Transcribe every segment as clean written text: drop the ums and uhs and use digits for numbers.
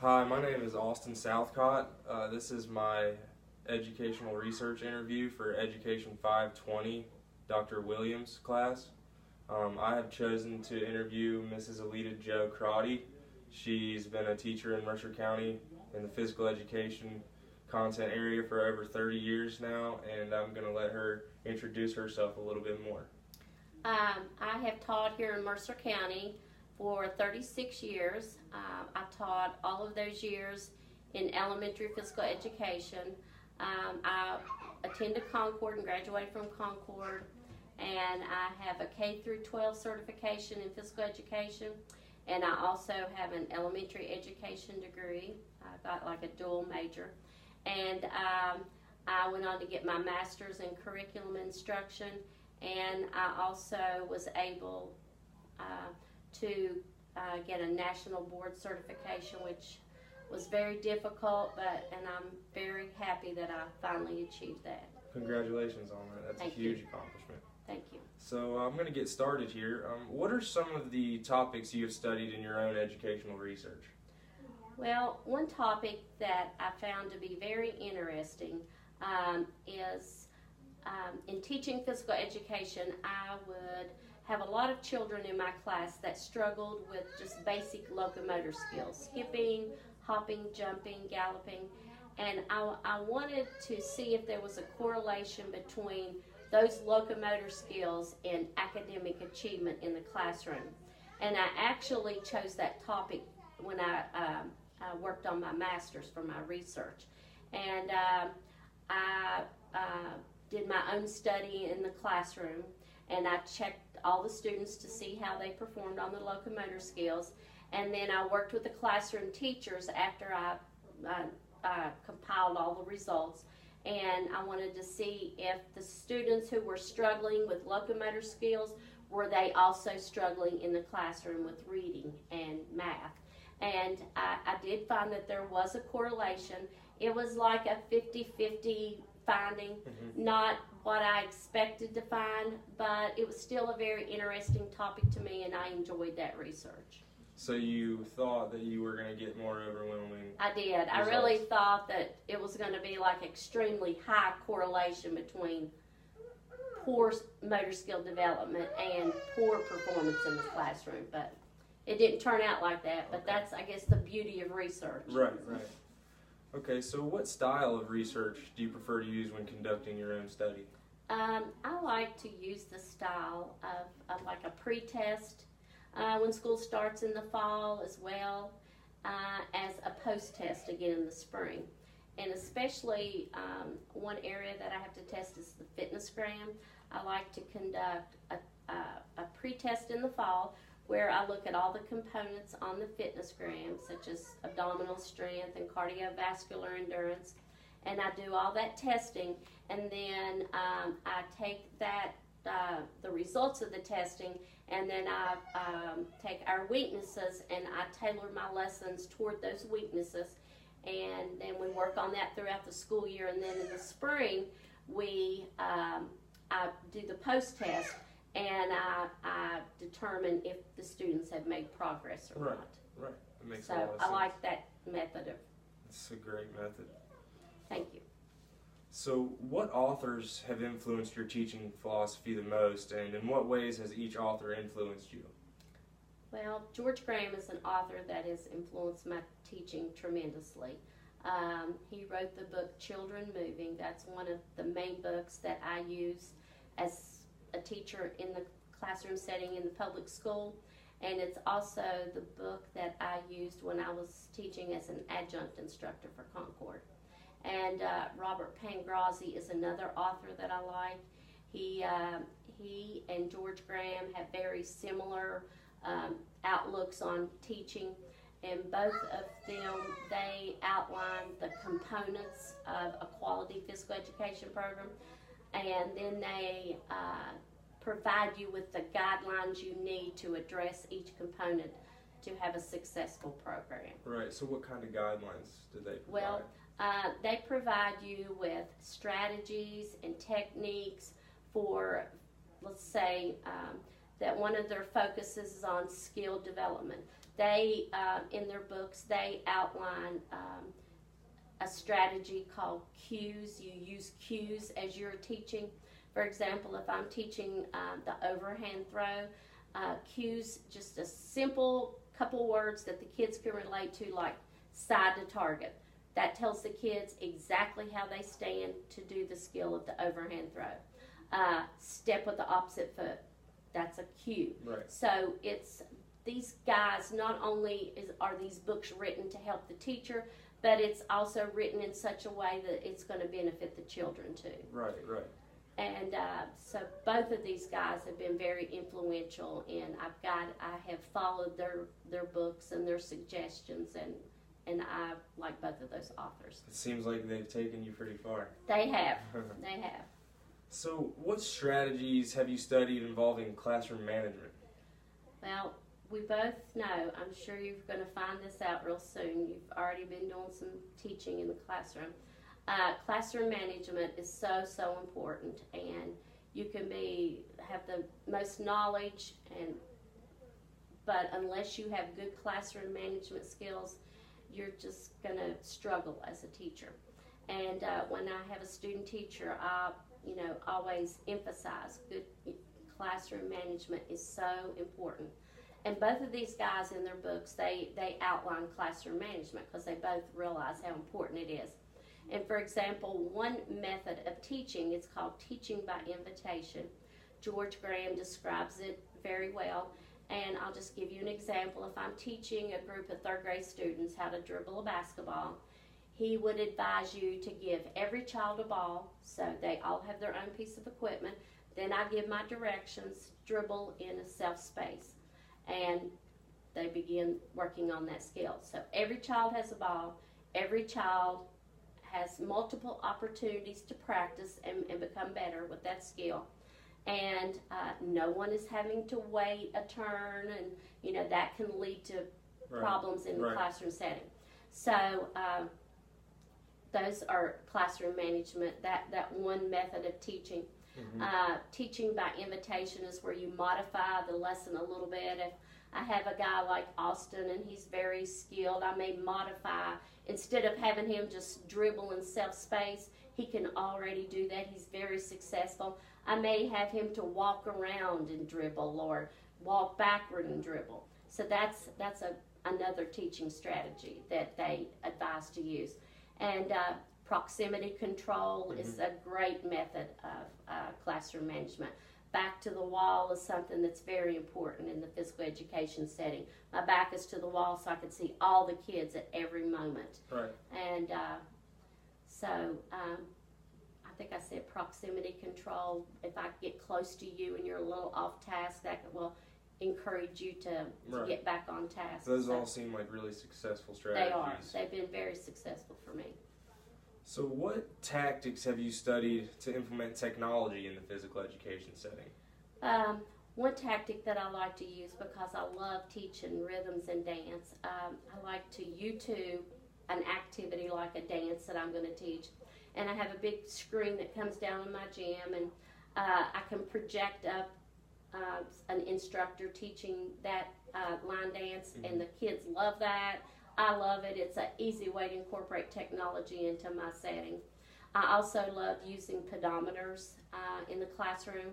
Hi, my name is Austin Southcott. This is my educational research interview for Education 520, Dr. Williams class. I have chosen to interview Mrs. Alita Jo Crotty. She's been a teacher in Mercer County in the physical education content area for over 30 years now, and I'm going to let her introduce herself a little bit more. I have taught here in Mercer County for 36 years. I taught all of those years in elementary physical education. I attended Concord and graduated from Concord, and I have a K through 12 certification in physical education, and I also have an elementary education degree. I got like a dual major, and I went on to get my master's in curriculum instruction, and I also was able to get a national board certification, which was very difficult, and I'm very happy that I finally achieved that. Congratulations on that. That's Thank a huge you. accomplishment. Thank you. So I'm going to get started here. What are some of the topics you have studied in your own educational research? Well, one topic that I found to be very interesting is in teaching physical education, I would have a lot of children in my class that struggled with just basic locomotor skills, skipping, hopping, jumping, galloping, and I wanted to see if there was a correlation between those locomotor skills and academic achievement in the classroom. And I actually chose that topic when I worked on my master's for my research. And I did my own study in the classroom, and I checked all the students to see how they performed on the locomotor skills. And then I worked with the classroom teachers after I compiled all the results, and I wanted to see if the students who were struggling with locomotor skills, were they also struggling in the classroom with reading and math. And I did find that there was a correlation. It was like a 50-50 finding, not what I expected to find, but it was still a very interesting topic to me, and I enjoyed that research. So you thought that you were going to get more overwhelming I did. results. I really thought that it was going to be like extremely high correlation between poor motor skill development and poor performance in the classroom, but it didn't turn out like that. But that's, I guess, the beauty of research. Right. Okay, so what style of research do you prefer to use when conducting your own study? I like to use the style of like a pre-test when school starts in the fall, as well as a post-test again in the spring. And especially one area that I have to test is the FitnessGram. I like to conduct a pre-test in the fall where I look at all the components on the FitnessGram, such as abdominal strength and cardiovascular endurance, and I do all that testing, and then I take that the results of the testing, and then I take our weaknesses and I tailor my lessons toward those weaknesses, and then we work on that throughout the school year. And then in the spring I do the post-test, and I determine if the students have made progress or not. Right. That makes a So lot of sense. I like that method of. It's a great method. Thank you. So what authors have influenced your teaching philosophy the most, and in what ways has each author influenced you? Well, George Graham is an author that has influenced my teaching tremendously. He wrote the book Children Moving. That's one of the main books that I use as a teacher in the classroom setting in the public school, and it's also the book that I used when I was teaching as an adjunct instructor for Concord. And Robert Pangrazi is another author that I like. He and George Graham have very similar outlooks on teaching, and both of them, they outline the components of a quality physical education program, and then they provide you with the guidelines you need to address each component to have a successful program. Right, so what kind of guidelines do they provide? Well, they provide you with strategies and techniques for, let's say, that one of their focuses is on skill development. They, in their books, they outline a strategy called cues. You use cues as you're teaching. For example, if I'm teaching the overhand throw, cues, just a simple couple words that the kids can relate to, like side to target. That tells the kids exactly how they stand to do the skill of the overhand throw. Step with the opposite foot. That's a cue. Right. So it's these guys, not only are these books written to help the teacher, but it's also written in such a way that it's going to benefit the children too. Right, right. And so both of these guys have been very influential, and I have followed their books and their suggestions, and I like both of those authors. It seems like they've taken you pretty far. They have. They have. So what strategies have you studied involving classroom management? Well, we both know, I'm sure you're going to find this out real soon. You've already been doing some teaching in the classroom. Classroom management is so important, and you can have the most knowledge, but unless you have good classroom management skills, you're just going to struggle as a teacher. And when I have a student teacher, I always emphasize good classroom management is so important. And both of these guys in their books, they outline classroom management because they both realize how important it is. And for example, one method of teaching is called teaching by invitation. George Graham describes it very well. And I'll just give you an example. If I'm teaching a group of third grade students how to dribble a basketball, he would advise you to give every child a ball, so they all have their own piece of equipment. Then I give my directions, dribble in a self space. And they begin working on that skill. So every child has a ball. Every child has multiple opportunities to practice and become better with that skill. And no one is having to wait a turn, and that can lead to problems in the classroom setting. So those are classroom management, that one method of teaching. Mm-hmm. Teaching by invitation is where you modify the lesson a little bit. If I have a guy like Austin and he's very skilled, I may modify. Instead of having him just dribble in self-space, he can already do that. He's very successful. I may have him to walk around and dribble or walk backward and dribble. So that's another teaching strategy that they advise to use. And proximity control is a great method of classroom management. Back to the wall is something that's very important in the physical education setting. My back is to the wall so I can see all the kids at every moment. Right. And so I think I said proximity control. If I get close to you and you're a little off task, that will encourage you to get back on task. Those all seem like really successful strategies. They are. They've been very successful for me. So what tactics have you studied to implement technology in the physical education setting? One tactic that I like to use, because I love teaching rhythms and dance, I like to YouTube an activity like a dance that I'm going to teach. And I have a big screen that comes down in my gym, and I can project up an instructor teaching that line dance, and the kids love that. I love it. It's an easy way to incorporate technology into my setting. I also love using pedometers in the classroom.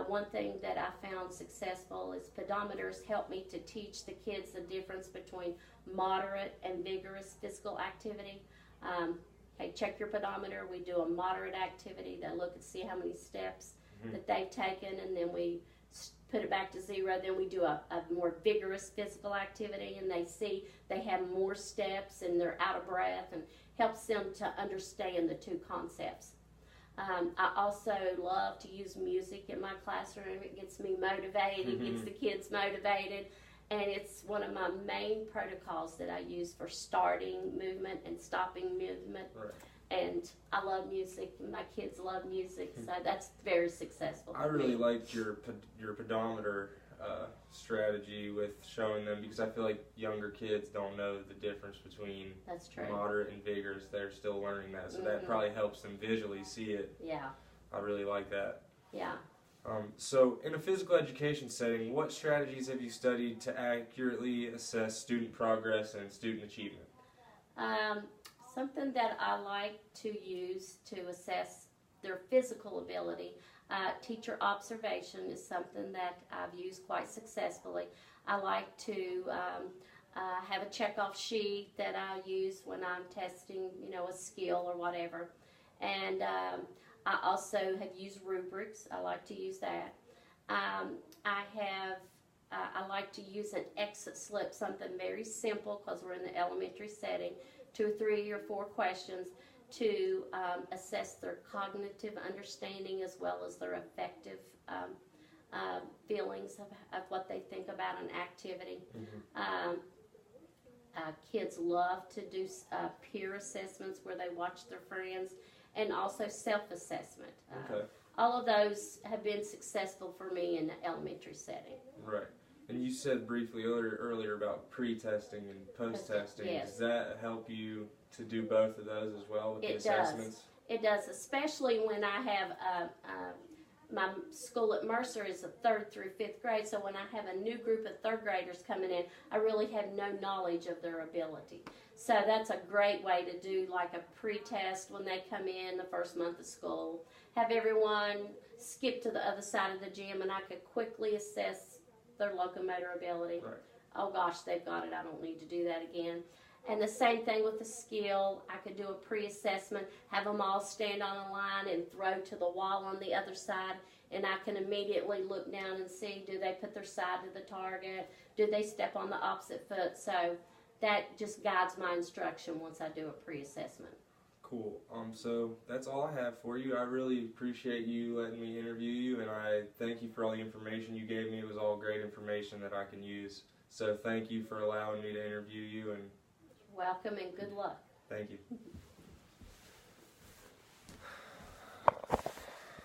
One thing that I found successful is pedometers help me to teach the kids the difference between moderate and vigorous physical activity. Okay, check your pedometer. We do a moderate activity. They look and see how many steps that they've taken, and then we put it back to zero. Then we do a more vigorous physical activity, and they see they have more steps and they're out of breath, and helps them to understand the two concepts. I also love to use music in my classroom. It gets me motivated, it gets the kids motivated, and it's one of my main protocols that I use for starting movement and stopping movement. Right. And I love music, and my kids love music, so that's very successful for I really me. liked your pedometer strategy with showing them, because I feel like younger kids don't know the difference between That's true. moderate and vigorous. They're still learning that, so that probably helps them visually see it. Yeah. I really like that. Yeah. So, in a physical education setting, what strategies have you studied to accurately assess student progress and student achievement? Something that I like to use to assess their physical ability, teacher observation is something that I've used quite successfully. I like to have a checkoff sheet that I use when I'm testing, a skill or whatever. And I also have used rubrics. I like to use that. I like to use an exit slip, something very simple because we're in the elementary setting, 2 or 3 or 4 questions to assess their cognitive understanding as well as their affective feelings of what they think about an activity. Kids love to do peer assessments where they watch their friends, and also self-assessment. Okay. All of those have been successful for me in the elementary setting. Right. And you said briefly earlier about pre-testing and post-testing. Yes. Does that help you to do both of those as well with the assessments? It does, especially when I have my school at Mercer is a 3rd through 5th grade, so when I have a new group of 3rd graders coming in, I really have no knowledge of their ability. So that's a great way to do like a pre-test when they come in the first month of school. Have everyone skip to the other side of the gym and I could quickly assess their locomotor ability. Right. Oh gosh, they've got it, I don't need to do that again. And the same thing with the skill. I could do a pre-assessment, have them all stand on a line and throw to the wall on the other side, and I can immediately look down and see, do they put their side to the target? Do they step on the opposite foot? So that just guides my instruction once I do a pre-assessment. Cool. So that's all I have for you. I really appreciate you letting me interview you, and I thank you for all the information you gave me. It was all great information that I can use. So thank you for allowing me to interview you, and Welcome and good luck. thank you.